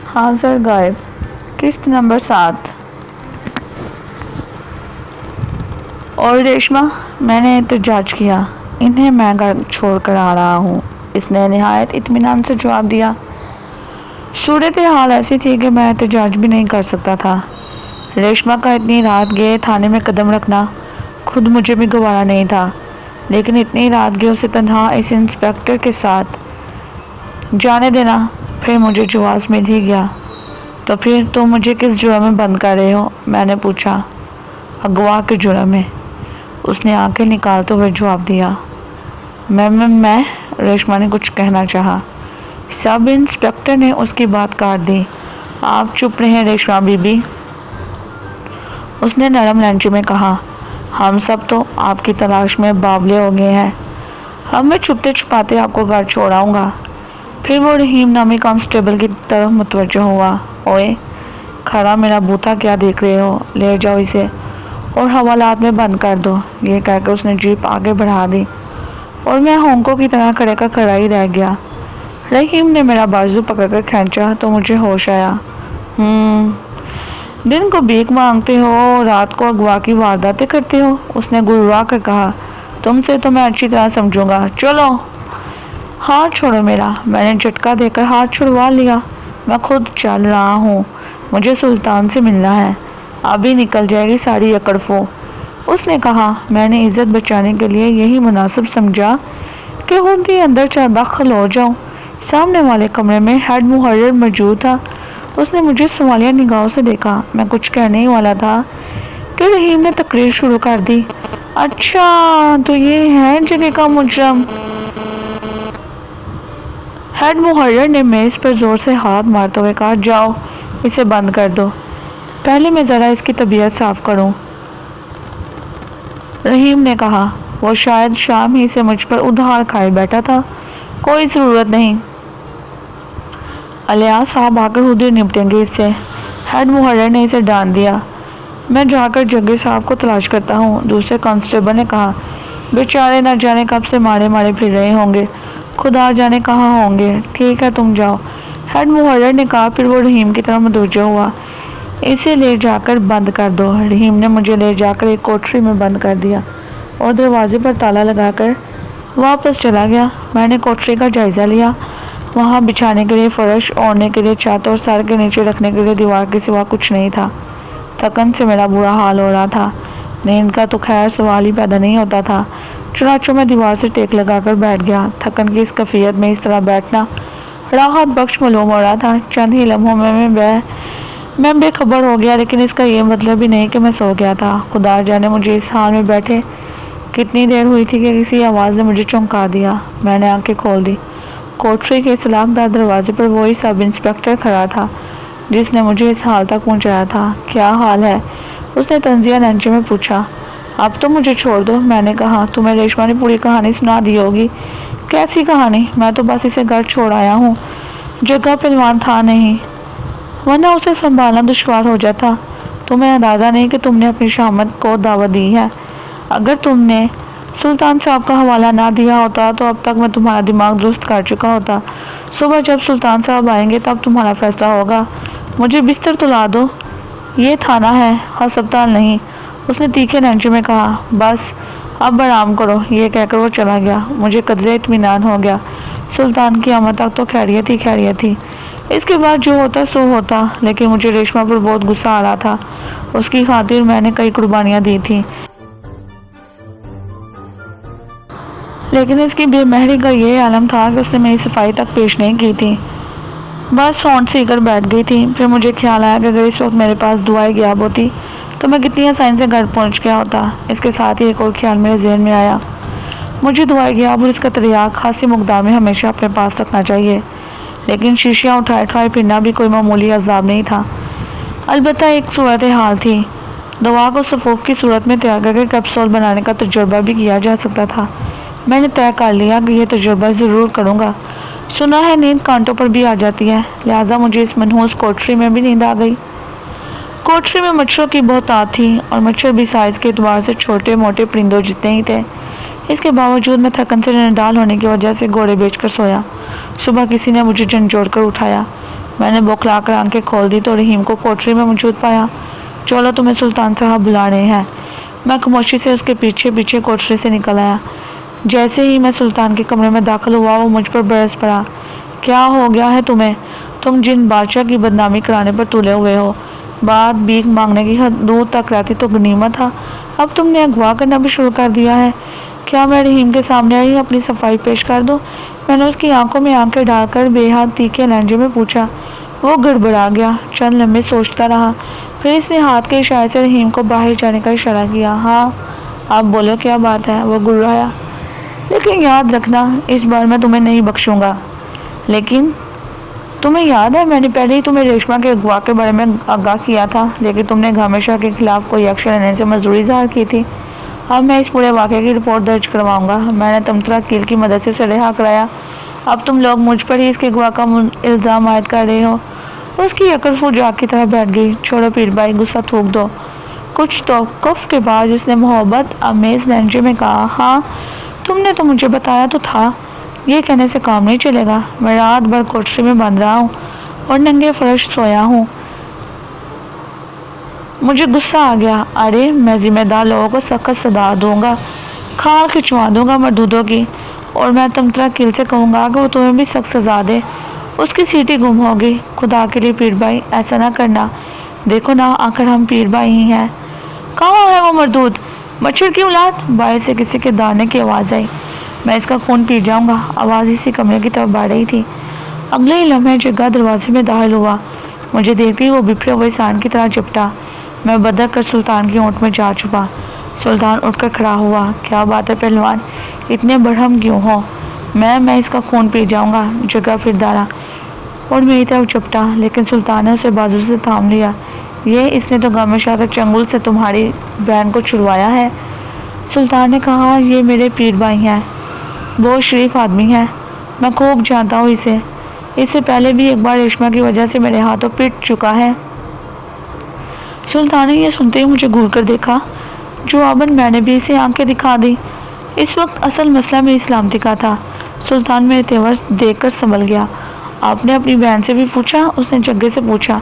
हाजिर गायब किस्त नंबर 7। और रेशमा, मैंने एहतजाज किया, इन्हें मैं घर छोड़ कर आ रहा हूँ। इसने निहायत इत्मीनान से जवाब दिया। सूरत हाल ऐसी थी कि मैं एहतजाज भी नहीं कर सकता था। रेशमा का इतनी रात गए थाने में कदम रखना खुद मुझे भी गवारा नहीं था, लेकिन इतनी रात गए उसे तन्हा इस इंस्पेक्टर के साथ जाने देना फिर मुझे जुआस मिल ही गया। तो फिर तुम मुझे किस जुर्म में बंद कर रहे हो? मैंने पूछा। अगवा के जुर्म में, उसने आंखें निकालते हुए जवाब दिया। मैं रेशमा ने कुछ कहना चाहा। सब इंस्पेक्टर ने उसकी बात काट दी। आप चुप रहें रेशमा बीबी, उसने नरम लहजे में कहा। हम सब तो आपकी तलाश में बावले हो गए हैं। अब मैं छुपते छुपाते आपको घर छोड़ आऊँगा। फिर वो रहीम नामी कांस्टेबल की तरफ मुतवज्जो हुआ। ओए खड़ा मेरा बूथा क्या देख रहे हो? ले जाओ इसे और हवालात में बंद कर दो। ये कहकर उसने जीप आगे बढ़ा दी और मैं होंकों की तरह खड़े का खड़ा ही रह गया। रहीम ने मेरा बाजू पकड़कर खींचा तो मुझे होश आया। दिन को भीख मांगते हो, रात को अगवा की वारदातें करते हो, उसने गुर्रा कर कहा। तुमसे तो मैं अच्छी तरह समझूंगा। चलो। हाथ छोड़ो मेरा। मैंने झटका देकर हाथ छुड़वा लिया। मैं खुद चल रहा हूँ, मुझे सुल्तान से मिलना है। अभी निकल जाएगी सारी अकड़फो, उसने कहा। मैंने इज्जत बचाने के लिए यही मुनासिब समझा कि खुद ही अंदर दाखिल हो जाऊं। सामने वाले कमरे में हेड मुहर्रिर मौजूद था। उसने मुझे सवालिया निगाहों से देखा। मैं कुछ कहने ही वाला था कि रहीम ने तकरीर शुरू कर दी। अच्छा तो ये है जगह का मुजरम। हेड मुहर्रिर ने मेज पर जोर से हाथ मारते हुए कहा, जाओ इसे बंद कर दो, पहले मैं ज़रा इसकी तबीयत साफ करूं। रहीम ने कहा। वो शायद शाम ही से मुझ पर उधार खाए बैठा था। कोई ज़रूरत नहीं, अलिया साहब आकर खुद ही निपटेंगे इससे। हेड मुहर्रिर ने इसे डांट दिया। मैं जाकर जग्गे साहब को तलाश करता हूँ, दूसरे कांस्टेबल ने कहा। बेचारे न जाने कब से मारे मारे फिर रहे होंगे, खुदा जाने कहाँ होंगे। ठीक है तुम जाओ, हेड मुहर्रिर ने कहा। फिर वो रहीम की तरफ मुतवज्जो हुआ। इसे ले जाकर बंद कर दो। रहीम ने मुझे ले जाकर एक कोठरी में बंद कर दिया और दरवाजे पर ताला लगाकर वापस चला गया। मैंने कोठरी का जायजा लिया। वहाँ बिछाने के लिए फर्श, ओढ़ने के लिए छत और सर के नीचे रखने के लिए दीवार के सिवा कुछ नहीं था। थकन से मेरा बुरा हाल हो रहा था। नींद का तो खैर सवाल ही पैदा नहीं होता था। चुनाचों में दीवार से टेक लगाकर बैठ गया। थकन की इस कैफियत में इस तरह बैठना राहत बख्श मालूम हो रहा था। चंद ही लम्हों में मैं बेखबर हो गया, लेकिन इसका ये मतलब भी नहीं कि मैं सो गया था। खुदा जाने मुझे इस हाल में बैठे कितनी देर हुई थी कि किसी आवाज़ ने मुझे चौंका दिया। मैंने आंखें खोल दी। कोठरी के सलाखदार दरवाजे पर वही सब इंस्पेक्टर खड़ा था जिसने मुझे इस हाल तक पहुंचाया था। क्या हाल है? उसने तंजिया लहजे में पूछा। अब तो मुझे छोड़ दो, मैंने कहा। तुम्हें रेशमा ने पूरी कहानी सुना दी होगी। कैसी कहानी? मैं तो बस इसे घर छोड़ आया हूँ, जगह पहलवान था नहीं, वरना उसे संभालना दुश्वार हो जाता। तुम्हें अंदाजा नहीं कि तुमने अपनी शामत को दावत दी है। अगर तुमने सुल्तान साहब का हवाला ना दिया होता तो अब तक मैं तुम्हारा दिमाग दुरुस्त कर चुका होता। सुबह जब सुल्तान साहब आएंगे तब तुम्हारा फैसला होगा। मुझे बिस्तर तो ला दो, ये थाना है, अस्पताल नहीं, उसने तीखे लहजे में कहा। बस अब आराम करो, ये कहकर वो चला गया। मुझे कदरे इत्मीनान हो गया। सुल्तान की आमद तक तो खैरियत ही खैरियत थी। इसके बाद जो होता सो होता, लेकिन मुझे रेशमा पर बहुत गुस्सा आ रहा था। उसकी खातिर मैंने कई कुर्बानियां दी थी, लेकिन इसकी बेमहरी का ये आलम था कि उसने मेरी सफाई तक पेश नहीं की थी। बस होंठ सीकर बैठ गई थी। फिर मुझे ख्याल आया कि अगर इस वक्त मेरे पास दुआएं गियाब होती तो मैं कितनी आसानी से घर पहुंच गया होता। इसके साथ ही एक और ख्याल मेरे जहन में आया। मुझे दुआएं गियाब और इसका तरियाक खासी मकदार में हमेशा अपने पास रखना चाहिए, लेकिन शीशियाँ उठाए उठाए फिरना भी कोई मामूली अजाब नहीं था। अलबत्ता एक सूरत हाल थी। दवा को सफूफ की सूरत में तैयार करके कैप्सूल बनाने का तजुर्बा भी किया जा सकता था। मैंने तय कर लिया कि यह तजुर्बा ज़रूर करूँगा। सुना है नींद कांटों पर भी आ जाती है, लिहाजा मुझे इस मनहूस कोठरी में भी नींद आ गई। कोठरी में मच्छरों की बहुत आत थी और मच्छर भी साइज के एतबार से छोटे मोटे परिंदों जितने ही थे। इसके बावजूद मैं थकन से निडाल होने की वजह से घोड़े बेचकर सोया। सुबह किसी ने मुझे झंझोड़ कर उठाया। मैंने बौखला कर आंखें खोल दी तो रहीम को कोठरी में मौजूद पाया। चलो, तुम्हें सुल्तान साहब बुला रहे हैं। मैं खामोशी से उसके पीछे पीछे कोठरी से निकल आया। जैसे ही मैं सुल्तान के कमरे में दाखिल हुआ वो मुझ पर बरस पड़ा। क्या हो गया है तुम्हें? तुम जिन बादशाह की बदनामी कराने पर तुले हुए हो। बात भीख मांगने की हद दूर तक रहती तो गनीमत था, अब तुमने अगवा करना भी शुरू कर दिया है। क्या मैं रहीम के सामने ही अपनी सफाई पेश कर दूं? मैंने उसकी आंखों में आंखें डालकर बेहद तीखे लहजे में पूछा। वो गड़बड़ा गया, चंद लम्हे सोचता रहा, फिर इसने हाथ के इशारे से रहीम को बाहर जाने का इशारा किया। हाँ, आप बोलो, क्या बात है? वो गुर्राया। लेकिन याद रखना, इस बार मैं तुम्हें नहीं बख्शूंगा। लेकिन तुम्हें याद है मैंने पहले ही तुम्हें रेशमा के अगवा के बारे में आगाह किया था, लेकिन तुमने हमेशा के खिलाफ कोई एक्शन लेने से मंजूरी ज़ाहिर की थी। अब मैं इस पूरे वाक़े की रिपोर्ट दर्ज करवाऊंगा। मैंने तमतरा कील की मदद से रिहा कराया। अब तुम लोग मुझ पर ही इसके अगवा का इल्ज़ाम आयद कर रहे हो। उसकी अकल फूट आग की तरह बैठ गई। छोड़ो पीर भाई, गुस्सा थूक दो। कुछ तौक़ुफ़ के बाद उसने मोहब्बत आमेज़ लहजे में कहा, हाँ, तुमने तो मुझे बताया तो था। ये कहने से काम नहीं चलेगा। मैं रात भर कोठरी में बंद रहा हूँ और नंगे फर्श सोया हूँ। मुझे गुस्सा आ गया। अरे, मैं जिम्मेदार लोगों को सख्त सजा दूंगा, खाल खिंचवा दूंगा मरदूदों की, और मैं तमतरा किल से कहूँगा कि वो तुम्हें भी सख्त सजा दे। उसकी सीटी गुम होगी। खुदा के लिए पीर भाई, ऐसा ना करना। देखो ना, आखिर हम पीर भाई ही हैं। कहाँ है वो मरदूद? मच्छर की औलाद! बाहर से किसी के दाने की आवाज़ आई। मैं इसका खून पी जाऊंगा। आवाज़ इसी कमरे की तरफ बढ़ रही थी। अगले ही लम्हे जगह दरवाजे में दाखिल हुआ। मुझे देखते ही वो बिखरे हुए सांड की तरह चिपटा। मैं बदल कर सुल्तान की ओट में जा छुपा। सुल्तान उठकर खड़ा हुआ। क्या बात है पहलवान, इतने बरहम क्यों हो? मैं इसका खून पी जाऊंगा। जगह फिर डाला और मेरी तरफ चिपटा, लेकिन सुल्तान ने उसे बाजू से थाम लिया। इसने तो गामे के चंगुल से तुम्हारी बहन को छुड़वाया है। सुल्तान ने कहा, ये मेरे पीर भाई हैं, बहुत शरीफ आदमी है। मैं खूब जानता हूँ इसे। इससे पहले भी एक बार रेशमा की वजह से मेरे हाथों पिट चुका है। सुल्तान ने यह सुनते ही मुझे घूर कर देखा। जवाबन मैंने भी इसे आंखें दिखा दी। इस वक्त असल मसला मेरी सलामती का था। सुल्तान मेरे तेवर देखकर संभल गया। आपने अपनी बहन से भी पूछा? उसने जग्गे से पूछा।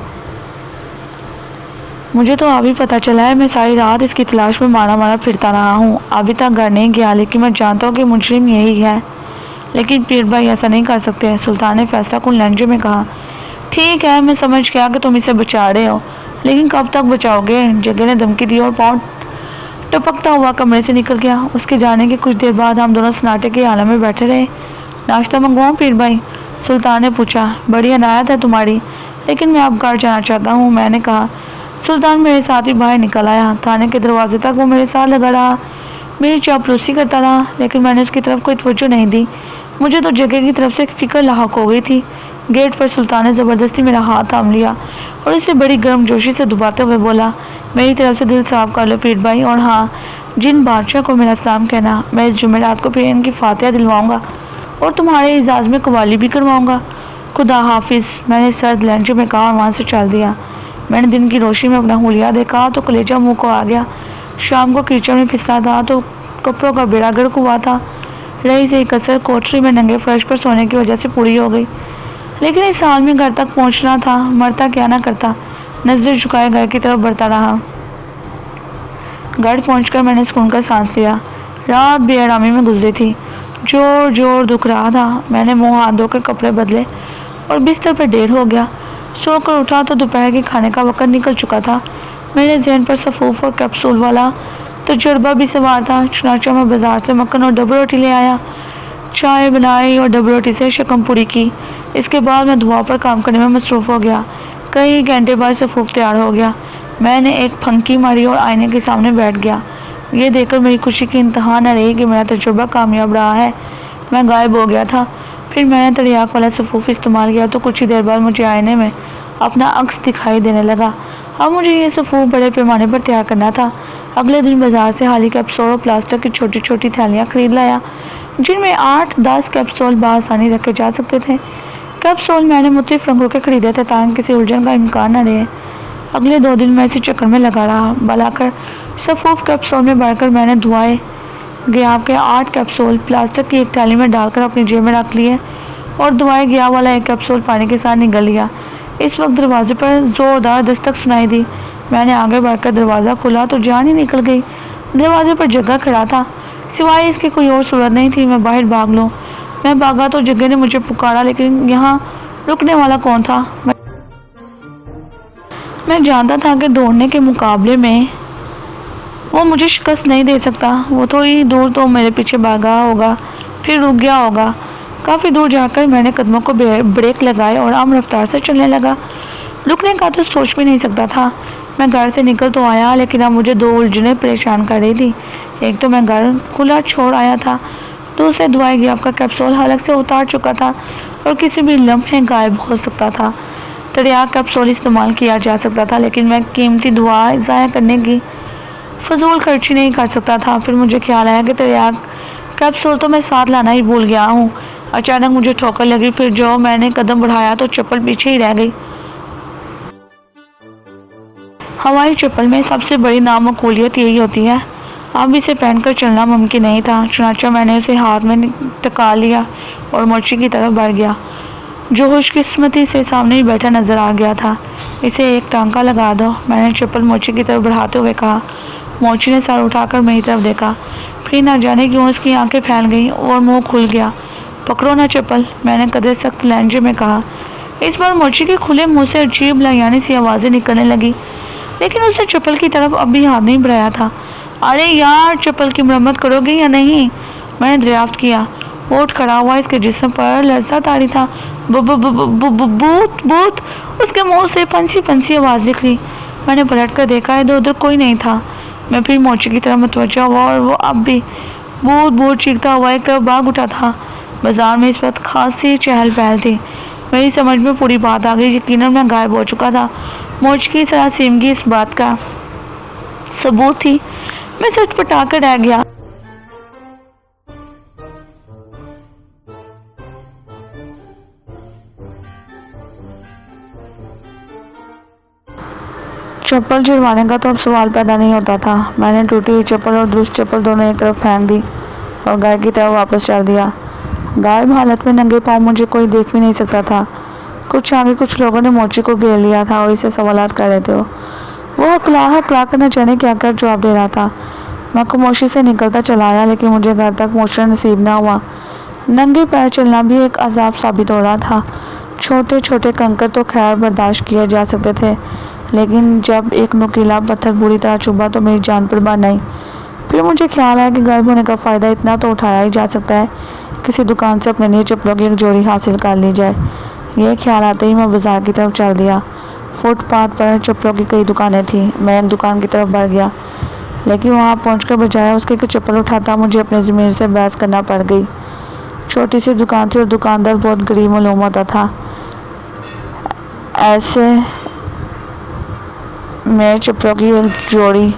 मुझे तो अभी पता चला है। मैं सारी रात इसकी तलाश में मारा मारा फिरता रहा हूँ। अभी तक घर नहीं गया, लेकिन मैं जानता हूँ कि मुजरिम यही है। लेकिन पीर भाई, ऐसा नहीं कर सकते। सुल्तान ने फैसला कुन लहजे में कहा। ठीक है, मैं समझ गया कि तुम इसे बचा रहे हो, लेकिन कब तक बचाओगे? जग्गे ने धमकी दी और पाँव टपकता हुआ कमरे से निकल गया। उसके जाने के कुछ देर बाद हम दोनों सन्नाटे के आलम में बैठे रहे। नाश्ता मंगवाऊँ पीर भाई? सुल्तान ने पूछा। बड़ी अनायत है तुम्हारी, लेकिन मैं अब घर जाना चाहता हूँ, मैंने कहा। सुल्तान मेरे साथ ही बाहर निकल आया। थाने के दरवाजे तक वो मेरे साथ लगा रहा, मेरी चापलूसी करता रहा, लेकिन मैंने उसकी तरफ कोई तवज्जो नहीं दी। मुझे तो जगह की तरफ से फिक्र लाहक हो गई थी। गेट पर सुल्तान ने ज़बरदस्ती मेरा हाथ थाम लिया और इसे बड़ी गर्मजोशी से दुबाते हुए बोला, मेरी तरफ से दिल साफ कर लो पीर भाई, और हाँ, जिन बादशाह को मेरा सलाम कहना। मैं इस जुमेरात को फिर इनकी फातिहा दिलवाऊंगा और तुम्हारे इजाज़ में कवाली भी करवाऊंगा। खुदा हाफिज़, मैंने सर्द लहजे में कहा और वहाँ से चल दिया। मैंने दिन की रोशनी में अपना हुलिया देखा तो कलेजा मुंह को आ गया। शाम को कीचड़ में फिसला था तो कपड़ों का बेड़ा गर्क हुआ था। रही से कसर कोठरी में नंगे फर्श पर सोने की वजह से पूरी हो गई, लेकिन इस हाल में घर तक पहुंचना था। मरता क्या ना करता। नजर झुकाए घर की तरफ बढ़ता रहा। घर पहुंचकर मैंने सुकून का सांस लिया। रात बेआरामी में गुजरी थी। जोर जोर दुख रहा था। मैंने मुंह हाथ धोकर कपड़े बदले और बिस्तर पर देर हो गया। सोकर उठा तो दोपहर के खाने का वक्त निकल चुका था। मेरे ज़हन पर सफूफ और कैप्सूल वाला तजुर्बा भी सवार था। चुनाचा मैं बाजार से मक्खन और डबल रोटी ले आया। चाय बनाई और डबल रोटी से शकम पूरी की। इसके बाद मैं दुआ पर काम करने में मसरूफ़ हो गया। कई घंटे बाद सफूफ तैयार हो गया। मैंने एक फंकी मारी और आईने के सामने बैठ गया। ये देखकर मेरी खुशी की इंतहा न रही कि मेरा तजुर्बा कामयाब रहा है। मैं गायब हो गया था। फिर मैंने तरियाक वाला सफूफ इस्तेमाल किया तो कुछ ही देर बाद मुझे आईने में अपना अक्स दिखाई देने लगा। अब मुझे ये सफूफ बड़े पैमाने पर तैयार करना था। अगले दिन बाजार से हाली कैप्सूल और प्लास्टिक की छोटी छोटी थैलियाँ खरीद लाया, जिनमें 8-10 कैप्सूल बआसानी रखे जा सकते थे। कैप्सूल मैंने मुख्तलिफ रंगों के खरीदे थे ताकि किसी उलझन का इम्कान न रहे। अगले 2 दिन मैं इसी चक्कर में लगा रहा। बलाकर सफूफ कैप्सूल में भरकर मैंने धुआए गया के 8 कैप्सूल प्लास्टिक की एक थैली में डालकर अपनी जेब में रख लिए और धुआए गया वाला एक कैप्सूल पानी के साथ निगल लिया। इस वक्त दरवाजे पर जोरदार दस्तक सुनाई दी। मैंने आगे बढ़कर दरवाज़ा खोला तो जान ही निकल गई। दरवाजे पर जग्गा खड़ा था, सिवाय इसके कोई और सूरत नहीं थी मैं बाहर भाग लूं। मैं भागा तो जग्गे ने मुझे पुकारा, लेकिन यहाँ रुकने वाला कौन था। मैं जानता था कि दौड़ने के मुकाबले में वो मुझे शिकस्त नहीं दे सकता। वो थोड़ी दूर तो मेरे पीछे भागा होगा, फिर रुक गया होगा। काफ़ी दूर जाकर मैंने कदमों को ब्रेक लगाए और आम रफ्तार से चलने लगा। रुकने का तो सोच भी नहीं सकता था। मैं घर से निकल तो आया, लेकिन अब मुझे दो उलझनें परेशान कर रही थी। एक तो मैं घर खुला छोड़ आया था, दूसरे दवाई गियाब का कैप्सूल हलक से उतार चुका था और किसी भी लम्हे गायब हो सकता था। तरियाक कैप्सूल इस्तेमाल किया जा सकता था, लेकिन मैं कीमती दुआ ज़ाया करने की फजूल खर्ची नहीं कर सकता था। फिर मुझे ख्याल आया कि तरियाक कैप्सूल तो मैं साथ लाना ही भूल गया हूँ। अचानक मुझे ठोकर लगी, फिर जो मैंने कदम बढ़ाया तो चप्पल पीछे ही रह गई। हमारी चप्पल में सबसे बड़ी नामकूलियत यही होती है, अब इसे पहनकर चलना मुमकिन नहीं था। चुनाचा मैंने उसे हाथ में टका लिया और मोची की तरफ बढ़ गया, जो खुशकिस्मती से सामने ही बैठा नजर आ गया था। इसे एक टांका लगा दो, मैंने चप्पल मोची की तरफ बढ़ाते हुए कहा। मोची ने सर उठाकर मेरी तरफ देखा, फिर न जाने क्यों उसकी आंखें फैल गईं और मुंह खुल गया। पकड़ो ना चप्पल, मैंने कदर सख्त लहजे में कहा। इस बार मोची के खुले मुंह से अजीब लायानी सी आवाज़ें निकलने लगी, लेकिन उसने चप्पल की तरफ अब भी हाथ नहीं बढ़ाया था। अरे यार, चप्पल की मरम्मत करोगे या नहीं, मैंने दरियाफ्त किया। ओठ खड़ा हुआ इसके जिस्म पर लर्जा तारी था। भूत भूत, उसके मुंह से पंछी पंछी आवाज़ निकली। मैंने पलट कर देखा, इधर उधर कोई नहीं था। मैं फिर मोची की तरफ मुतवज्जा हुआ और वो अब भी भूत भूत चीखता हुआ एक तरफ भाग उठा था। बाजार में इस वक्त खासी चहल पहल थी। मेरी समझ में पूरी बात आ गई, यकीनन मैं गायब हो चुका था। मोच की सरासीमगी इस बात का सबूत थी। मैं चटपटा कर रह गया। चप्पल जुर्माने का तो अब सवाल पैदा नहीं होता था। मैंने टूटी हुई चप्पल और दुरुस्त चप्पल दोनों एक तरफ फेंक दी और गाय की तरफ वापस चल दिया। गायब हालत में नंगे पाँव मुझे कोई देख भी नहीं सकता था। कुछ आगे कुछ लोगों ने मोची को घेर लिया था और इसे सवालात कर रहे थे। वो हकला कर न जाने क्या कर जवाब दे रहा था। मैं खामोशी से निकलता चला आया, लेकिन मुझे घर तक पहुंचना नसीब ना हुआ। नंगे पैर चलना भी एक अजाब साबित हो रहा था। छोटे छोटे कंकर तो खैर बर्दाश्त किए जा सकते थे, लेकिन जब एक नुकीला पत्थर बुरी तरह चुभा तो मेरी जान पर बान आई। फिर मुझे ख्याल आया कि गायब होने का फ़ायदा इतना तो उठाया ही जा सकता है, किसी दुकान से अपने लिए चप्पलों की एक जोड़ी हासिल कर ली जाए। यह ख्याल आते ही मैं बाजार की तरफ चल दिया। फुटपाथ पर चप्पलों की कई दुकानें थीं। मैं एक दुकान की तरफ बढ़ गया, लेकिन वहां पहुंचकर बजाय उसके कि चप्पल उठाता मुझे अपने ज़मीर से बहस करना पड़ गई। छोटी सी दुकान थी और दुकानदार बहुत गरीब मालूम होता था। ऐसे में चप्पलों की एक जोड़ी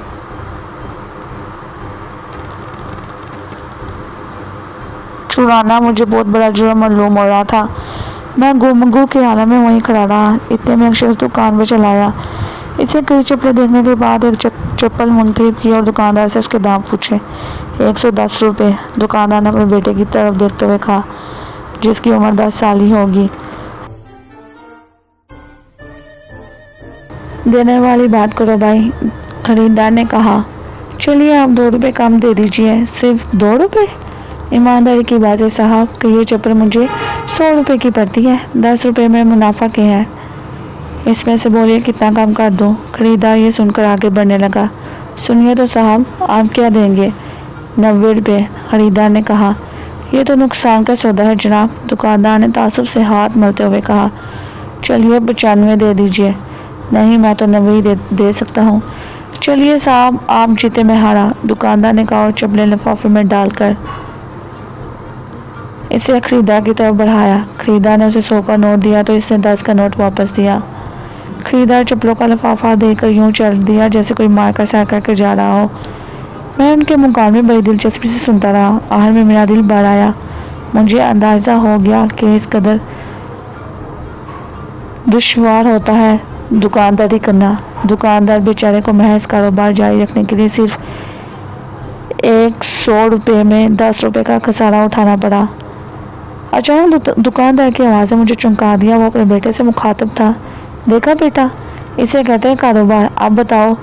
चुराना मुझे बहुत बड़ा जुर्म मालूम हो रहा था। मैं गुमगु के आलम में वहीं खड़ा रहा। इतने में एक शख्स दुकान में चला आया। इसे कई चप्पलें देखने के बाद एक चप्पल मुंतखब की और दुकानदार से उसके दाम पूछे। 110 रुपये, दुकानदार ने अपने बेटे की तरफ देखते हुए कहा, जिसकी उम्र 10 साल ही होगी। देने वाली बात करो भाई, खरीदार ने कहा। चलिए आप 2 रुपये कम दे दीजिए। सिर्फ 2 रुपये? ईमानदारी की बात है साहब कि ये चप्पल मुझे 100 रुपये की पड़ती है। 10 रुपये में मुनाफा क्या है, इसमें से बोलिए कितना कम कर दूं। खरीदार ये सुनकर आगे बढ़ने लगा। सुनिए तो साहब, आप क्या देंगे? 90 रुपये, खरीदार ने कहा। यह तो नुकसान का सौदा है जनाब, दुकानदार ने तासुब से हाथ मलते हुए कहा। चलिए 95 दे दीजिए। नहीं, मैं तो 90 ही दे सकता हूँ। चलिए साहब, आप जीते मैं हारा, दुकानदार ने कहा और चप्पलें लिफाफे में डालकर इसे खरीदार की तरफ बढ़ाया। खरीदार ने उसे 100 का नोट दिया तो इसने 10 का नोट वापस दिया। खरीदार चप्पलों का लिफाफा देकर यूं चल दिया जैसे कोई मार का सर करके जा रहा हो। मैं उनके मुकाबले बड़ी दिलचस्पी से सुनता रहा। आखिर में मेरा दिल भर आया। मुझे अंदाजा हो गया कि इस कदर दुश्वार होता है दुकानदारी करना। दुकानदार बेचारे को महज कारोबार जारी रखने के लिए सिर्फ 100 रुपये में 10 रुपये का खसारा उठाना पड़ा। अचानक दुकानदार की आवाज़ ने मुझे चौंका दिया। वो अपने बेटे से मुखातिब था। देखा बेटा, इसे कहते हैं कारोबार। आप बताओ,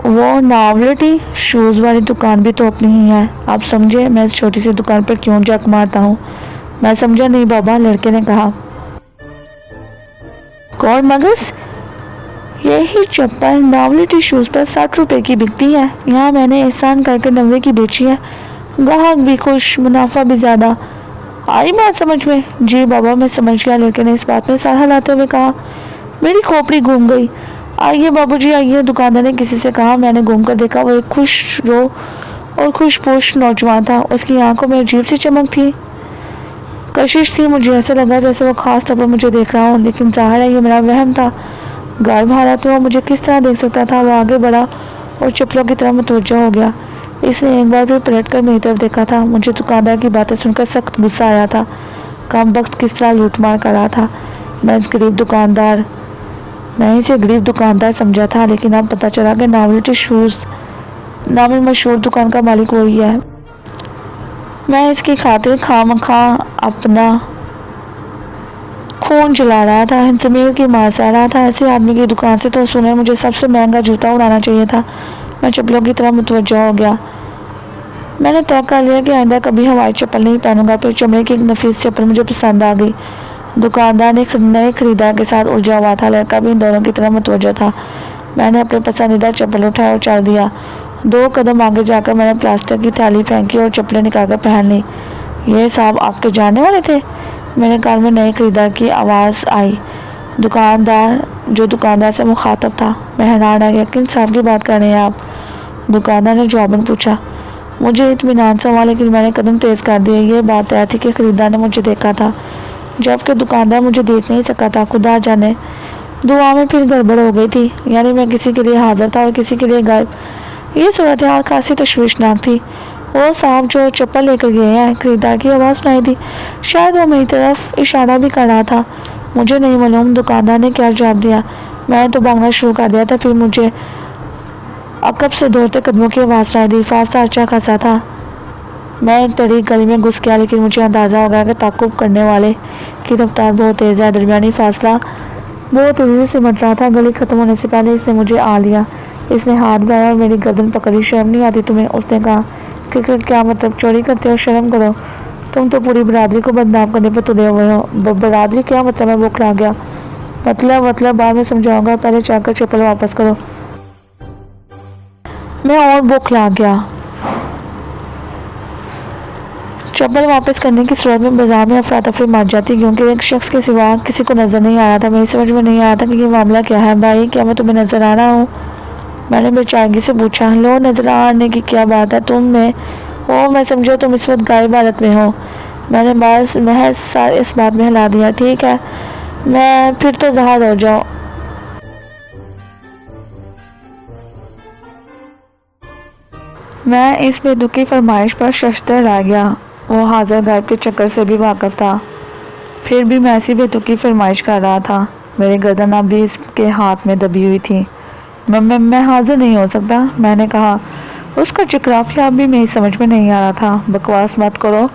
वो नॉवेल्टी शूज वाली दुकान भी तो अपनी ही है। आप समझे मैं इस छोटी सी दुकान पर क्यों जक मारता हूँ? मैं समझा नहीं बाबा, लड़के ने कहा। कौन मगस? यही चप्पल नॉवेल्टी शूज पर 60 रुपए की बिकती है। यहाँ मैंने एहसान करके 90 की बेची है। ग्राहक भी खुश, मुनाफा भी ज्यादा। आई बात समझ में? जी बाबा मैं समझ गया, लड़के ने इस बात में सर हिलाते हुए कहा। मेरी खोपड़ी घूम गई। आइए बाबूजी आइए, दुकानदार ने किसी से कहा। मैंने घूम कर देखा, वो एक खुश रो और खुशपोश नौजवान था। उसकी आंखों में अजीब सी चमक थी, कशिश थी। मुझे ऐसा लगा जैसे वो खास तौर पर मुझे देख रहा हो, लेकिन जाहिर है ये मेरा वहम था। घर भाड़ा तो मुझे किस तरह देख सकता था? वो आगे बढ़ा और चप्पलों की तरह मुतवज्जो हो गया। इसने एक बार फिर पलट कर मेरी तरफ देखा था। मुझे दुकानदार की बातें सुनकर सख्त गुस्सा आया था। कम वक्त किस तरह लूटमार कर रहा था। मैं इसे गरीब दुकानदार समझा था, लेकिन अब पता चला कि नॉवेल्टी शूज नामी मशहूर दुकान का मालिक वही है। मैं इसकी खातिर खामखा अपना खून जला रहा था, जमीर की मार सह रहा था। ऐसे आदमी की दुकान से तो सुने मुझे सबसे महंगा जूता उड़ाना चाहिए था। मैं चप्पलों की तरह मुतवज्जो हो गया। मैंने तय कर लिया कि आइंदा कभी हवाई चप्पल नहीं पहनूंगा। फिर चमड़े की एक नफीस चप्पल मुझे पसंद आ गई। दुकानदार ने नए खरीदार के साथ उलझा हुआ था। लड़का भी इन दोनों की तरह मुतवज्जो था। मैंने अपने पसंदीदा चप्पल उठाया और चल दिया। 2 कदम आगे जाकर मैंने प्लास्टिक की थैली फेंकी और चप्पलें निकालकर पहन ली। ये साहब आपके जानने वाले थे? मेरे कान में नए खरीदार की आवाज़ आई। दुकानदार से मुखातब था। मैं हैरान आ गया, किन साहब की बात कर रहे हैं आप? दुकानदार ने जवाबन पूछा। मुझे इत्मीनान से हुआ, लेकिन मैंने कदम तेज कर दिए। ये बात तय थी कि खरीदार ने मुझे देखा था, जबकि दुकानदार मुझे देख नहीं सका था। खुदा जाने दुआ में फिर गड़बड़ हो गई थी। यानी मैं किसी के लिए हाजिर था और किसी के लिए गायब। ये सूरत हाल खासी तशवीशनाक थी। वो साहब जो चप्पल लेकर गए हैं, खरीदार की आवाज़ सुनाई दी। शायद वो मेरी तरफ इशारा भी कर रहा था। मुझे नहीं मालूम दुकानदार ने क्या जवाब दिया। मैंने तो भागना शुरू कर दिया था। फिर मुझे अकब से दौड़ते कदमों की आवाज़ सुनाई दी। फासला अच्छा खासा था। मैं एक तरी गली में घुस गया, लेकिन मुझे अंदाज़ा हो गया कि ताक़ुब करने वाले की रफ्तार बहुत तेज़ है। दरमियानी फासला बहुत तेज़ी से सिमट रहा था। गली खत्म होने से पहले इसने मुझे आ लिया। इसने हाथ बढ़ाया और मेरी गर्दन पकड़ी। शर्म नहीं आती तुम्हें? उसने कहा। कि क्या मतलब? चोरी करते हो? शर्म करो। तुम तो पूरी बरादरी को बदनाम करने पर तुले हुए हो। बरादरी क्या मतलब? मैं बौखला गया। मतलब बाद में समझाऊंगा, पहले जाकर चप्पल वापस करो। मैं और बौखला गया। चप्पल वापस करने की सूरत में बाजार में अफरा तफरी मच जाती, क्योंकि एक शख्स के सिवा किसी को नजर नहीं आ रहा था। मेरी समझ में नहीं आ रहा था कि ये मामला क्या है। भाई क्या मैं तुम्हें नजर आ रहा हूँ? मैंने बेचारगी से पूछा। लो, नजर आने की क्या बात है? तुम में हो, मैं समझो तुम इस वक्त गायब हालत में हो। मैंने महज इस बात में हिला दिया। ठीक है, मैं फिर तो ज़ाहिर हो जाओ। मैं इस बेदुखी फरमाइश पर शर्मसार रह गया। वो हाजिर गायब के चक्कर से भी वाकिफ था, फिर भी मैं ऐसी बेतुकी फरमाइश कर रहा था। मेरी गर्दन अब भी इसके हाथ में दबी हुई थी। मैं हाजिर नहीं हो सकता, मैंने कहा। उसका जुग्राफिया अब भी मेरी समझ में नहीं आ रहा था। बकवास मत करो,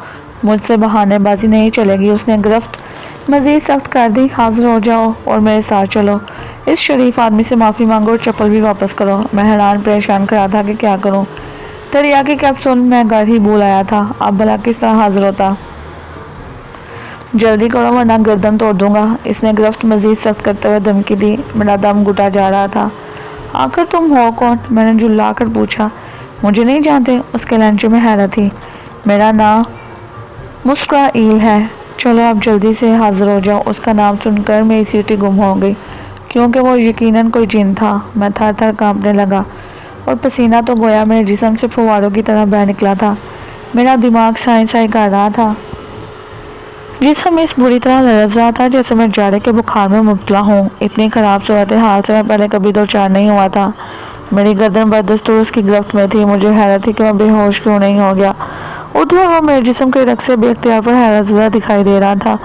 मुझसे बहानेबाजी नहीं चलेगी। उसने गिरफ्त मजीद सख्त कर दी। हाजिर हो जाओ और मेरे साथ चलो। इस शरीफ आदमी से माफ़ी मांगो और चप्पल भी वापस करो। मैं हैरान परेशान खड़ा था कि क्या करूं। दरिया की कैब सुन मैं घर ही भूल आया था। अब भला किस तरह हाजिर होता? जल्दी करो वरना गर्दन तोड़ दूंगा। इसने गिरफ्त मजीद सख्त करते हुए धमकी दी। मेरा दम घुटा जा रहा था। आखिर तुम हो कौन? मैंने झुल्ला कर पूछा। मुझे नहीं जानते? उसके लहजे में हैरत थी। मेरा नाम मुस्काईल है। चलो अब जल्दी से हाजिर हो जाओ। उसका नाम सुनकर मेरी सीटी गुम हो गई, क्योंकि वो यकीनन कोई जिन था। मैं थर थर कांपने लगा और पसीना तो गोया मेरे जिस्म से फुवारों की तरह बह निकला था। मेरा दिमाग साई साई कर रहा था। जिसम इस बुरी तरह लरज़ रहा था जैसे मैं जाड़े के बुखार में मुब्तला हूँ। इतनी खराब सूरत हाल से मैं पहले कभी दो चार नहीं हुआ था। मेरी गर्दन बदस्तूर उसकी गिरफ्त में थी। मुझे हैरत थी कि मैं बेहोश क्यों नहीं हो गया। उठा हुआ मेरे जिस्म के रख से बेख्तियार पर हैरत ज़दा दिखाई दे रहा था।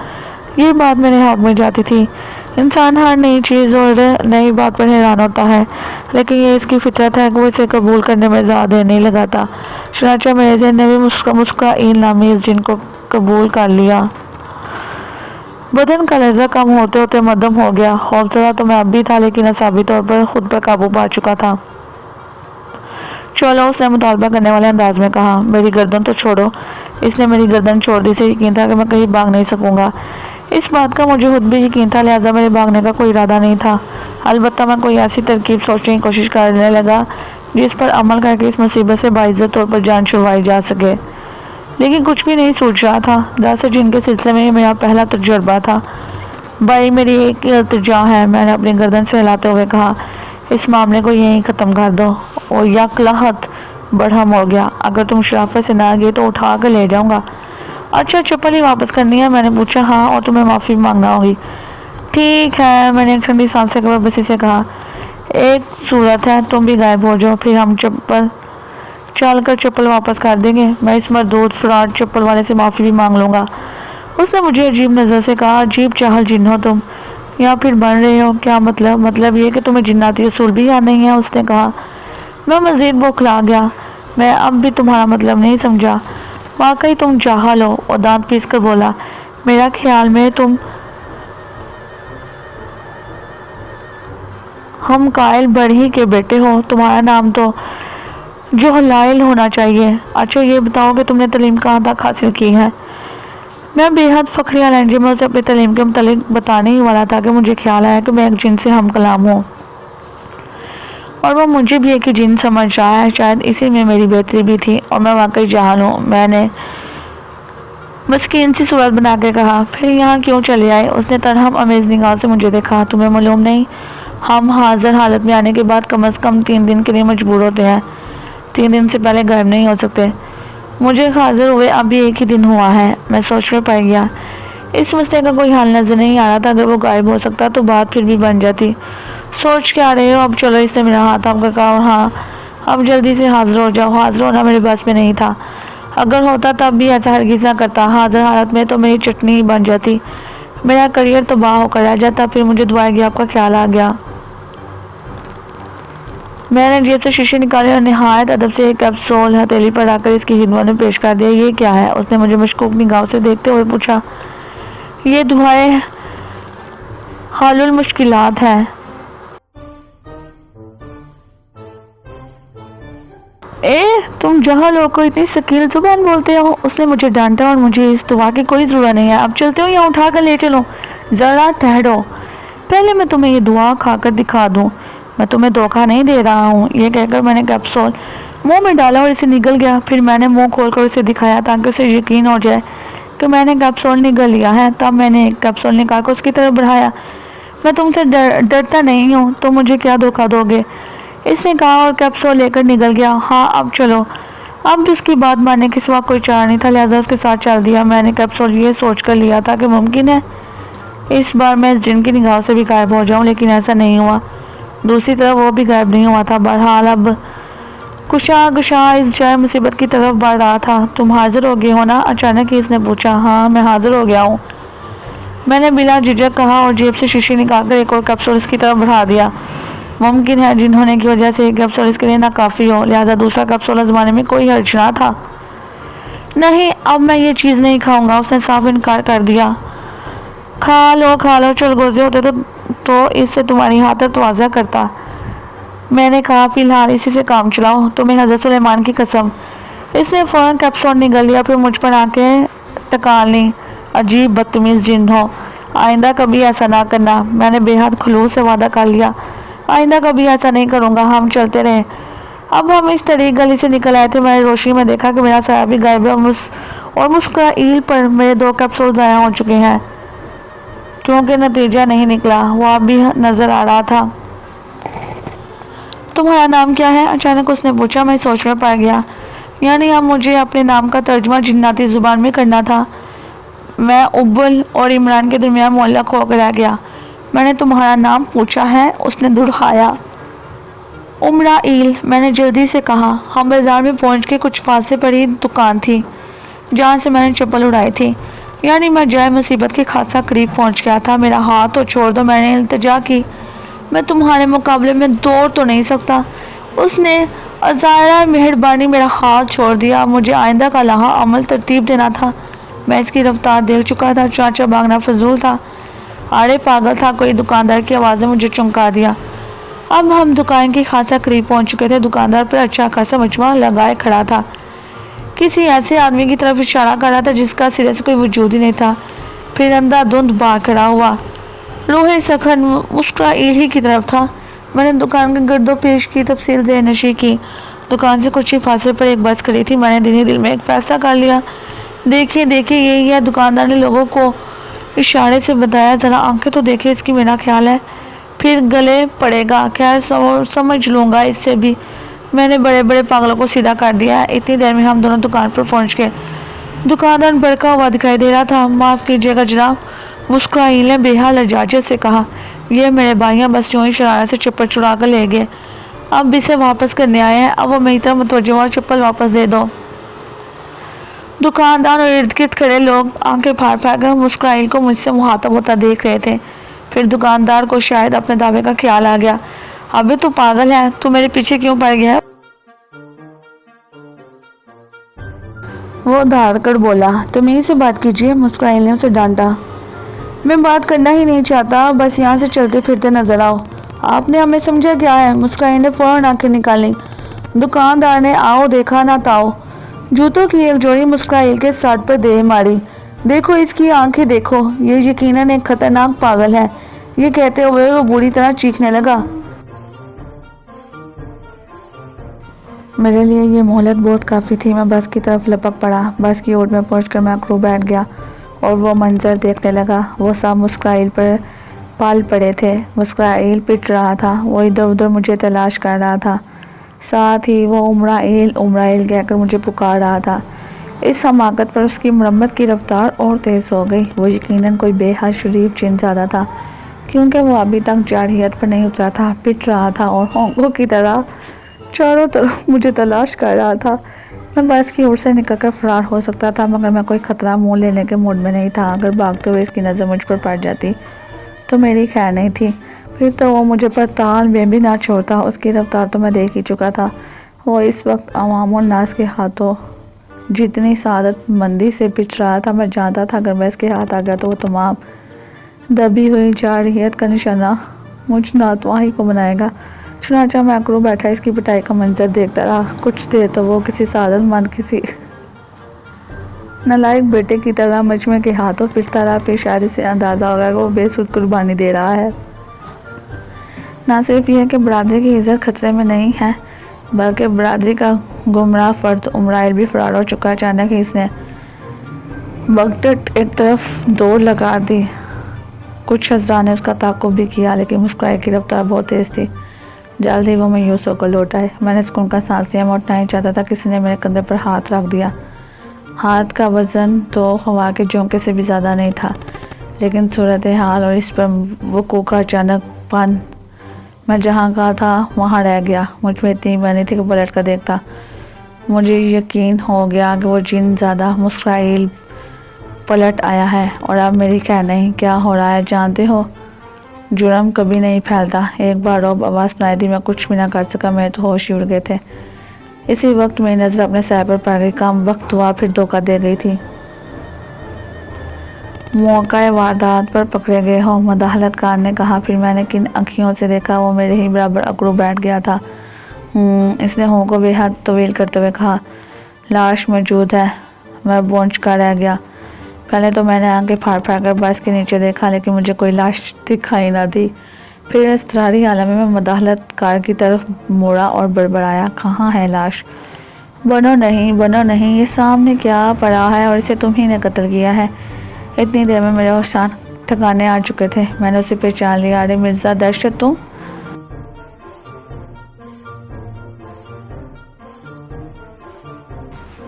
ये बात मेरे हाथ में जाती थी। इंसान हर नई चीज़ और नई बात पर हैरान होता है, लेकिन ये इसकी फितरत है कि वो इसे कबूल करने में ज़्यादा देर नहीं लगाता। चुनांचे मेरे जहन ने भी मुस्काईल नामी इस जिन को कबूल कर लिया। बदन का लर्जा कम होते होते मध्यम हो गया। खौफजदा तो मैं अब भी था, लेकिन असाबी तौर पर खुद पर काबू पा चुका था। चलो, उसने मुतालबा करने वाले अंदाज में कहा। मेरी गर्दन तो छोड़ो। इसने मेरी गर्दन छोड़ दी से यकीन था कि मैं कहीं भाग नहीं सकूंगा। इस बात का मुझे खुद भी यकीन था, लिहाजा मेरे भागने का कोई इरादा नहीं था। अलबत्ता मैं कोई ऐसी तरकीब सोचने की कोशिश करने लगा जिस पर अमल करके इस मुसीबत से बाइज्जत तौर पर जान छुड़वाई जा सके, लेकिन कुछ भी नहीं सूझ रहा था। दरअसल जिनके सिलसिले में मेरा पहला तजुर्बा था। भाई, मेरी एक इल्तिजा है, मैंने अपनी गर्दन से हिलाते हुए कहा। इस मामले को यहीं ख़त्म कर दो। और यकलहत बढ़म हो गया। अगर तुम शराफत से ना गए तो उठा कर ले जाऊंगा। अच्छा, चप्पल ही वापस करनी है? मैंने पूछा। हाँ, और तुम्हें माफ़ी मांगना होगी। ठीक है, मैंने एक ठंडी सांस लेकर बसी से कहा। एक सूरत है, तुम भी गायब हो जाओ, फिर हम चप्पल चल कर चप्पल वापस कर देंगे। मैं इस मरदूद फ्रॉड चप्पल वाले से माफ़ी भी मांग लूँगा। उसने मुझे अजीब नज़र से कहा। अजीब चाहल जिन हो तुम, या फिर बन रहे हो? क्या मतलब? मतलब ये कि तुम्हें जिन्नाती उसूल भी याद नहीं है, उसने कहा। मैं मज़ीद बौखला गया। मैं अब भी तुम्हारा मतलब नहीं समझा। वाकई तुम जाहल हो, और दांत पीस कर बोला। मेरा ख्याल में तुम हम कायल बढ़ी के बेटे हो। तुम्हारा नाम तो जोहलाइल होना चाहिए। अच्छा, ये बताओ कि तुमने तालीम कहाँ तक हासिल की है? मैं बेहद फखरिया लहजे में उसे अपनी तालीम के मुतालिक बताने ही वाला था कि मुझे ख्याल आया कि मैं एक जिन से हम कलाम हूँ, और वो मुझे भी एक ही जिन समझ रहा है। शायद इसी में मेरी बेहतरी भी थी, और मैं वाकई जाहल हूँ। मैंने मस्कीन सी सूरत बना के कहा। फिर यहाँ क्यों चले आए? उसने तरहम अमेज निगाह से मुझे देखा। तुम्हें मालूम नहीं, हम हाजिर हालत में आने के बाद कम से कम 3 दिन के लिए मजबूर होते हैं। 3 दिन से पहले गायब नहीं हो सकते। मुझे हाजिर हुए अभी एक ही दिन हुआ है। मैं सोच में पड़ गया। इस मसले का कोई हल नजर नहीं आ रहा था। अगर वो गायब हो सकता तो बात फिर भी बन जाती। सोच के आ रहे हो? अब चलो। इसने मेरा हाथ आपका कहा। हाँ, अब जल्दी से हाजिर हो जाओ। हाजिर होना मेरे बस में नहीं था। अगर होता तब भी ऐसा हरगिज़ ना करता। हाजिर हालत में तो मेरी चटनी ही बन जाती, मेरा करियर तबाह होकर रह जाता। फिर मुझे दुआएगी आपका ख्याल आ गया। मैंने जेब से शीशे निकाले और नहायत अदब से एक कैप्सूल हथेली पर आकर इसकी खिदमत में पेश कर दिया। ये क्या है? उसने मुझे मशकूक निगाहों से देखते हुए पूछा। ये दुआएं हालुल मुश्किलात है। तुम जहाँ लोग को इतनी शकील जुबान बोलते हो? उसने मुझे डांटा। और मुझे इस दुआ की कोई जरूरत नहीं है। अब चलते हो या उठा कर ले चलो? जरा ठहरो, पहले मैं तुम्हें ये दुआ खाकर दिखा दूं। मैं तुम्हें धोखा नहीं दे रहा हूँ। ये कहकर मैंने कैप्सूल मुंह में डाला और इसे निगल गया। फिर मैंने मुंह खोलकर उसे दिखाया ताकि उसे यकीन हो जाए कि मैंने कैप्सूल निगल लिया है। तब मैंने एक कैप्सूल निकाल कर उसकी तरफ बढ़ाया। मैं तुमसे डरता नहीं हूँ, तो मुझे क्या धोखा दोगे? इसने कहा और कैप्सूल लेकर निकल गया। हाँ, अब चलो। अब भी उसकी बात मानने के सिवा कोई चारा नहीं था, लिहाजा उसके साथ चल दिया। मैंने कैप्सूल ये सोच कर लिया था कि मुमकिन है इस बार मैं जिनकी निगाहों से भी गायब हो जाऊं, लेकिन ऐसा नहीं हुआ। दूसरी तरफ वो भी गायब नहीं हुआ था। बहरहाल अब कुशा इस जाए मुसीबत की तरफ बढ़ रहा था। तुम हाजिर हो गए हो ना? अचानक ही इसने पूछा। हाँ, मैं हाजिर हो गया हूँ, मैंने बिला झिझक कहा और जेब से शीशी निकालकर एक और कैप्सूल इसकी तरफ बढ़ा दिया। मुमकिन है जिन होने की वजह से एक कैप्सूल इसके लिए नाकाफी हो, लिहाजा दूसरा कैप्सूल आजमाने में कोई हर्ज ना था। नहीं, अब मैं ये चीज़ नहीं खाऊंगा, उसने साफ इनकार कर दिया। खा लो, चलगोजे होते तो इससे तुम्हारी हाथ तवाज़ा करता। मैंने कहा, फिलहाल इसी से काम चलाओ, तुम्हें हज़रत सुलेमान की कसम। इसने फ़ौरन कैप्सूल निगल लिया, फिर मुझ पर आंखें टका ली। अजीब बदतमीज़ जिन हो, आइंदा कभी ऐसा ना करना। मैंने बेहद खुलूस से वादा कर लिया, आइंदा कभी ऐसा नहीं करूँगा। हम चलते रहे। अब हम इस तरीक गली से निकल आए थे। मैंने रोशनी में देखा कि मेरा साया भी गायब है और मुस्कुराइल पर मेरे 2 कैप्सूल ज़ाया हो चुके हैं। क्योंकि नतीजा नहीं निकला, वो अब भी नजर आ रहा था। तुम्हारा नाम क्या है? अचानक उसने पूछा। मैं सोच में पड़ गया। यानी अब मुझे अपने नाम का तर्जुमा जिन्नाती जुबान में करना था। मैं उब्बुल और इमरान के दरमियान मोहल्ला खोकर रह गया। मैंने तुम्हारा नाम पूछा है? उसने दुड़हाया। उमराइल, मैंने जल्दी से कहा। हम बाजार में पहुंच के कुछ फासले पर ही दुकान थी जहाँ से मैंने चप्पल उड़ाई थी। यानी मैं जाए मुसीबत के खासा करीब पहुंच गया था। मेरा हाथ तो छोड़ दो, मैंने इल्तिजा की। मैं तुम्हारे मुकाबले में दौड़ तो नहीं सकता। उसने अज़ारा मेहरबानी मेरा हाथ छोड़ दिया। मुझे आइंदा का लहा अमल तरतीब देना था। मैं इसकी रफ्तार देख चुका था। चाचा भागना फजूल था, अरे पागल था कोई। दुकानदार की आवाज़ ने मुझे चौंका दिया। अब हम दुकान के खासा करीब पहुंच चुके थे। दुकानदार पर अच्छा खासा मचुआ लगाए खड़ा था, किसी ऐसे आदमी की तरफ इशारा कर रहा था जिसका सिरे से कोई वजूद ही नहीं था। फिर अंधाधुंध भाग खड़ा हुआ। रोहे सखन उसका ईढ़ी की तरफ था। मैंने दुकान के गर्दो पेश की तफसील ज़हनशी की। दुकान से कुछ ही फासले पर एक बस खड़ी थी। मैंने दिल ही दिल में एक फैसला कर लिया। देखिए देखिए यही है। दुकानदार ने लोगों को इशारे से बताया, ज़रा आंखें तो देखिए इसकी, मेरा ख्याल है फिर गले पड़ेगा। खैर समझ लूँगा इससे भी। मैंने बड़े बड़े पागलों को सीधा कर दिया है। इतनी देर में हम दोनों दुकान पर पहुंच गए। दुकानदार भड़का हुआ दिखाई दे रहा था। माफ़ कीजिएगा जनाब, मुस्कुराइल ने बेहाल लजाजत से कहा। ये मेरे भाइयाँ बस यूँ ही शरारत से चप्पल चुरा कर ले गए, अब इसे वापस करने आए हैं। अब वो मेरी तरफ मुतवज्जो हुआ, चप्पल वापस दे दो। दुकानदार और इर्द गिर्द खड़े लोग आंखें फाड़ फाड़ कर मुस्कुराइल को मुझसे मुखातब होता देख रहे थे। फिर दुकानदार को शायद अपने दावे का ख्याल आ गया। अबे तू पागल है, तू मेरे पीछे क्यों पड़ गया है? वो धाड़ कर बोला। तमीज़ से बात कीजिए, मुस्कुराइल ने उसे डांटा। मैं बात करना ही नहीं चाहता, बस यहाँ से चलते फिरते नजर आओ। आपने हमें समझा क्या है? मुस्कुराइल ने फौरन आंखें निकाली। दुकानदार ने आओ देखा ना ताओ। जूतों की एक जोड़ी मुस्कुराइल के सर पर दे मारी। देखो इसकी आंखें देखो, ये यकीनन एक खतरनाक पागल है। ये कहते हुए वो बुरी तरह चीखने लगा। मेरे लिए ये मोहलत बहुत काफ़ी थी। मैं बस की तरफ लपक पड़ा। बस की ओट में पहुंचकर मैं अकड़ू बैठ गया और वो मंजर देखने लगा। वो सब मुस्कुराइल पर पाल पड़े थे। मुस्कुराइल पिट रहा था, वो इधर उधर मुझे तलाश कर रहा था। साथ ही वो उमराइल उमराइल कहकर मुझे पुकार रहा था। इस हमाकत पर उसकी मरम्मत की रफ्तार और तेज़ हो गई। वो यकीनन कोई बेहद शरीफ जिनज़ादा था, क्योंकि वो अभी तक जारहियत पर नहीं उतरा था। पिट रहा था और होंगों की तरह चारों तरफ मुझे तलाश कर रहा था। मैं बस की ओर से निकलकर फरार हो सकता था, मगर मैं कोई खतरा मोल लेने के मूड में नहीं था। अगर भागते हुए इसकी नज़र मुझ पर पड़ जाती तो मेरी खैर नहीं थी। फिर तो वो मुझे पर ताल में भी ना छोड़ता। उसकी रफ्तार तो मैं देख ही चुका था। वो इस वक्त अवामुल नास के हाथों जितनी सादत मंदी से पिट रहा था, मैं जानता था अगर मैं इसके हाथ आ गया तो वो तमाम दबी हुई जारहियत का निशाना मुझ नातवाही को बनाएगा। चुनाचा मैं अकड़ू बैठा इसकी पिटाई का मंजर देखता रहा। कुछ देर तो वो किसी सादतमंद, किसी नालायक बेटे की तरह मजमे के हाथों पिटता रहा। फिर शायद इसे अंदाज़ा होगा कि वो बेसुध कुर्बानी दे रहा है। ना सिर्फ यह कि बरादरी की इज्जत खतरे में नहीं है, बल्कि बरादरी का गुमराह फर्द उमराइल भी फरार हो चुका है। अचानक ही इसने बगटट एक तरफ दौड़ लगा दी। कुछ हज़रात ने उसका ताक़ुब भी किया, लेकिन मुस्कुराइल की रफ्तार बहुत तेज़ थी। जल्द ही वो मायूस होकर लौट आए। मैंने सुकून का सांस लिया। मैं उठना ही चाहता था, किसी ने मेरे कंधे पर हाथ रख दिया। हाथ का वज़न तो हवा के झोंके से भी ज़्यादा नहीं था, लेकिन सूरत हाल और इस पर वक़ूअ का अचानकपन, मैं जहाँ का था वहाँ रह गया। मुझ में इतनी बनी थी कि पलट कर देखता। मुझे यकीन हो गया कि वो जिन ज़्यादा मुस्कुराइल पलट आया है और अब मेरी खैर नहीं। क्या हो रहा है जानते हो? जुर्म कभी नहीं फैलता। एक बार रौब आवाज़ सुनाई दी। मैं कुछ भी ना कर सका, मेरे तो होश ही उड़ गए थे। इसी वक्त मेरी नज़र अपने सर पर पड़ गई। कम वक्त हुआ फिर धोखा दे गई थी। मौका वारदात पर पकड़े गए हो, मदाहलतकार ने कहा। फिर मैंने किन आँखियों से देखा, वो मेरे ही बराबर अकड़ू बैठ गया था। इसने हों को बेहद तवील करते हुए कहा। लाश मौजूद है। मैं बौंझ कर रह गया। पहले तो मैंने आंखें फाड़ फाड़ कर बस के नीचे देखा, लेकिन मुझे कोई लाश दिखाई ना दी। फिर इसरारी हालत में मैं मदाहलतकार की तरफ मुड़ा और बड़बड़ाया, कहाँ है लाश? बनो नहीं, ये सामने क्या पड़ा है और इसे तुम ही ने कत्ल किया है। इतनी देर में मेरे होशान ठिकाने आ चुके थे। मैंने उसे पहचान लिया। अरे मिर्ज़ा दहशत तुम?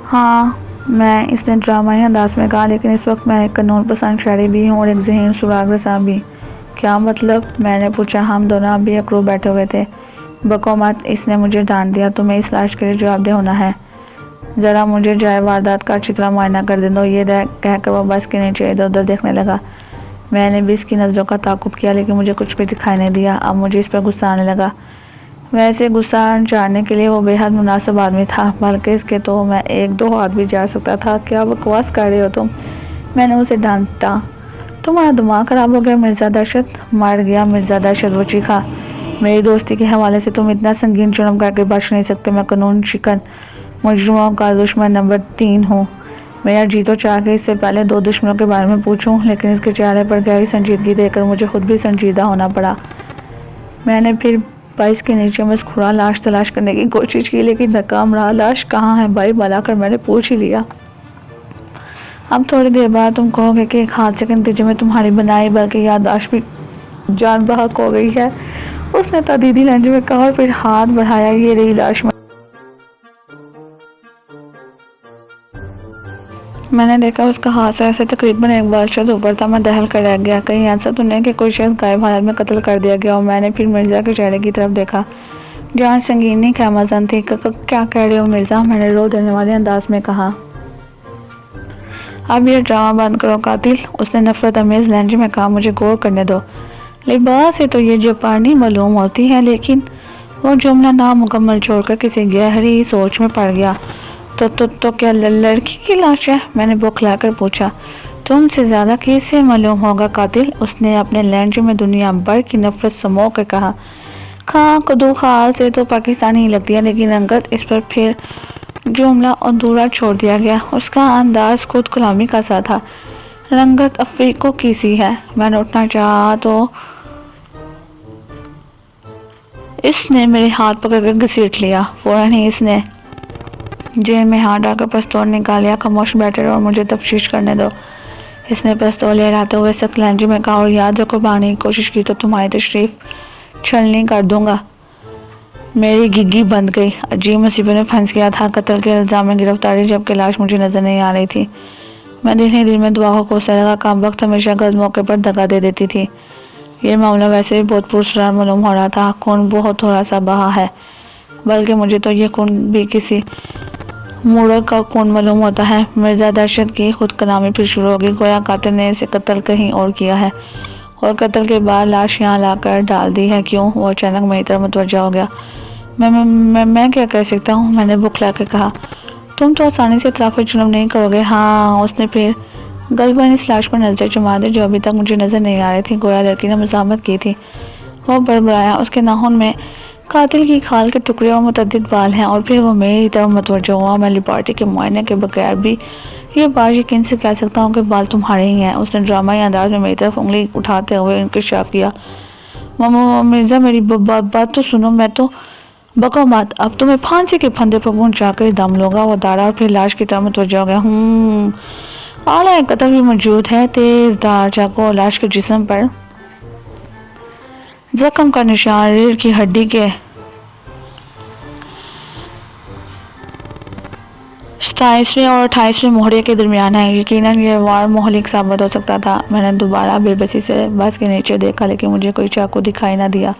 हाँ, मैं, इसने ड्रामाई अंदाज में कहा, लेकिन इस वक्त मैं एक कानून पसंद शहरी भी हूँ और एक ज़हीन सुराग रसा भी। क्या मतलब? मैंने पूछा। हम दोनों अभी अकड़ू बैठे हुए थे। बको मत, इसने मुझे डांट दिया। तुम्हें इस लाश के लिए जवाबदेह होना है। ज़रा मुझे जाए वारदात का अच्छी तरह मुआयना कर दे दो। ये कहकर वह बस के नीचे इधर उधर देखने लगा। मैंने भी इसकी नज़रों का ताक़ुब किया, लेकिन मुझे कुछ भी दिखाई नहीं दिया। अब मुझे इस पर गुस्सा आने लगा। वैसे गुस्सा जानने के लिए वो बेहद मुनासिब आदमी था, बल्कि इसके तो मैं एक दो हाथ भी जा सकता था। क्या बकवास कर रहे हो तुम? मैंने उसे डांटा। तुम्हारा दिमाग खराब हो गया मिर्ज़ा दहशत, मर गया मिर्ज़ा दहशत, वो चीखा। मेरी दोस्ती के हवाले से तुम इतना संगीन जुर्म करके बच नहीं सकते। मैं कानून शिकन मुजरिमों का दुश्मन नंबर 3 हूँ। मेरा जी तो चाह के इससे पहले 2 दुश्मनों के बारे में पूछूं, लेकिन इसके चेहरे पर गहरी संजीदगी देखकर मुझे खुद भी संजीदा होना पड़ा। मैंने फिर बाइस के नीचे मुस्कुरा लाश तलाश करने की कोशिश की, लेकिन नाकाम रहा। लाश कहाँ है भाई, बुलाकर मैंने पूछ ही लिया। अब थोड़ी देर बाद तुम कहोगे कि एक हादसे के नतीजे में तुम्हारी बनाई बल्कि याददाश्त भी जान बहक हो गई है, उसने तदीदी लहजे में कहा और फिर हाथ बढ़ाया। ये रही लाश। मैंने देखा उसका हाथ ऐसे तकरीबन 1 बार ऊपर था। मैं दहल कर रह गया। कहीं ऐसा तो नहीं कि कोई शख्स गायब हालत में कत्ल कर दिया गया। और मैंने फिर मिर्ज़ा के चेहरे की तरफ देखा जहाँ संगीनी खैमाजन थी। क्या कह रहे हो मिर्ज़ा, मैंने रो देने वाले अंदाज में कहा। अब ये ड्रामा बंद करो कातिल, उसने नफरत अमेज लहजे में कहा। मुझे गौर करने दो। लिबास से तो ये जापानी मालूम होती है, लेकिन वो जुमला नामुकम्मल छोड़कर किसी गहरी सोच में पड़ गया। तो क्या लड़की की लाश है, मैंने बौखलाकर पूछा। तुमसे ज्यादा किससे मालूम होगा कातिल, उसने अपने लहजे में दुनिया भर की नफरत समो कर कहा। खां कदू खाल से तो पाकिस्तानी ही लगती है, लेकिन रंगत, इस पर फिर जुमला अधूरा छोड़ दिया गया। उसका अंदाज खुद गुलामी का सा था। रंगत अफ्रीको की सी है। मैंने उठना चाहा तो इसने मेरे हाथ पकड़कर घसीट लिया। फौरन ही इसने जेब में हाथ डालकर पिस्तौल निकालिया। खामोश बैठे रहो और मुझे तफ्तीश करने दो, इसने पिस्तौल लहराते हुए सख्त लहजे में कहा। और याद रखो, भागने की कोशिश की तो तुम्हारी तशरीफ छलनी कर दूंगा। मेरी गिग्गी बंद गई। अजीब मुसीबत में फंस गया था। कत्ल के इल्जाम में गिरफ्तारी, जबकि लाश मुझे नजर नहीं आ रही थी। मैं दिन ही दिन में दुआ को कोसने लगा। काम वक्त हमेशा गलत मौके पर दगा दे देती थी। ये मामला वैसे भी बहुत पुरस्कार मालूम हो रहा था। खून बहुत थोड़ा सा बहा है, बल्कि मुझे तो ये खून भी किसी मूढ़ का खून मालूम होता है। मिर्ज़ा दहशत की खुद कलामी फिर शुरू होगी। गोया कातिल ने इसे कत्ल कहीं और किया है और कत्ल के बाद लाश यहाँ लाकर डाल दी है। क्यों? वो अचानक मेरी तरफ मुतवज्जा हो गया। मैं क्या कर सकता हूँ, मैंने बुखला कर कहा। तुम तो आसानी से इतराफ़ जुर्म नहीं करोगे। हाँ, उसने फिर गलबन इस लाश पर नजर जमा दी जो अभी तक मुझे नजर नहीं आ रही थी। गोया लड़की ने मज़ाहमत की थी। वो बड़बड़ाया। उसके नाखून में कातिल की खाल के टुकड़े और मुतअद्दिद बाल हैं। और फिर वो मेरी तरफ मुतवज्जा हुआ। मैं लिबार्टी के मुआयने के बगैर भी ये बात यकीन से कह सकता हूँ कि बाल तुम्हारे ही हैं। उसने ड्रामाई अंदाज में मेरी तरफ उंगली उठाते हुए इंकशाफ किया। मिर्ज़ा, मेरी बात तो सुनो। मैं तो बको मत, अब तुम्हें फांसी के फंदे पर पहुंचाकर दम लूंगा। वो दारा और फिर लाश की तरफ मुतवज्जा हो गया। आला कत्ल भी मौजूद है। तेज धार चाकू लाश के जिस्म पर जख्म का निशान रीढ़ की हड्डी के 27वें और 28वें मोहरे के दरमियान है। यकीनन ये वार मोहलिक साबित हो सकता था। मैंने दोबारा बेबसी से बस के नीचे देखा, लेकिन मुझे कोई चाकू दिखाई न दिया।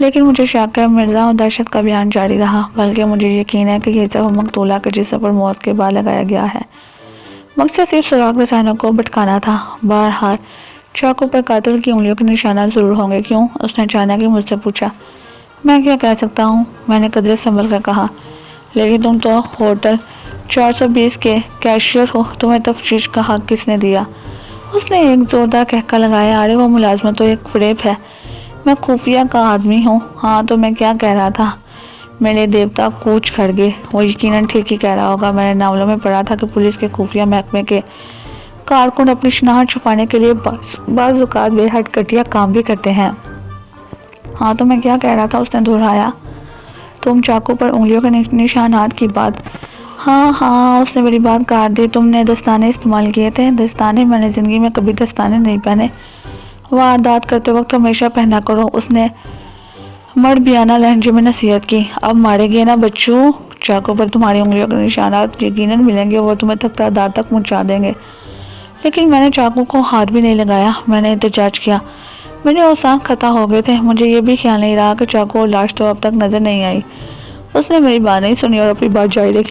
लेकिन मुझे शक है मिर्ज़ा और दहशत का बयान जारी रहा, बल्कि मुझे यकीन है कि ये सब मकतूला के जिस्म पर मौत के बाद लगाया गया है। मकसद सिर्फ सुराग रसायनों को भटकाना था। बहरहाल चाकू पर कातिल की उंगलियों के निशानात जरूर होंगे। क्यों? उसने अचानक ही मुझसे पूछा। मैं क्या कह सकता हूँ, मैंने कदरे संभल कर कहा। लेकिन तुम तो होटल 420 के कैशियर हो, तुम्हें तफ्तीश का हक किसने दिया? उसने एक जोरदार कहका लगाया। अरे वो मुलाजमत तो एक फरेब है। मैं खुफिया का आदमी हूँ। हाँ, तो मैं क्या कह रहा था, मेरे देवता कूच कर गए। वो यकीनन ठीक ही कह रहा होगा। मैंने नावलों में पढ़ा था कि पुलिस के खुफिया महकमे के कारकुन अपनी शनाख्त छुपाने के लिए बाज़ औक़ात बेहद घटिया काम भी करते हैं। हाँ, तो मैं क्या कह रहा था, उसने दोहराया। तुम चाकू पर उंगलियों के निशानात की बात। हाँ, उसने मेरी बात काट दी। तुमने दस्ताने इस्तेमाल किए थे। दस्ताने? मैंने ज़िंदगी में कभी दस्ताने नहीं पहने। वारदात करते वक्त हमेशा पहना करो, उसने मर्बियाना लहजे में नसीहत की। अब मारेंगे ना बच्चों, चाकू पर तुम्हारी उंगलियों के निशानात यकीनन मिलेंगे और तुम्हें तख्तादार तक पहुंचा देंगे। लेकिन मैंने चाकू को हाथ भी नहीं लगाया। मैंने एहतजाज किया। मेरे औसाख खता हो गए थे। मुझे ये भी ख्याल नहीं रहा कि चाकू और लाश तो अब तक नजर नहीं आई। उसने मेरी बात नहीं सुनी और अपनी बात जारी रखी।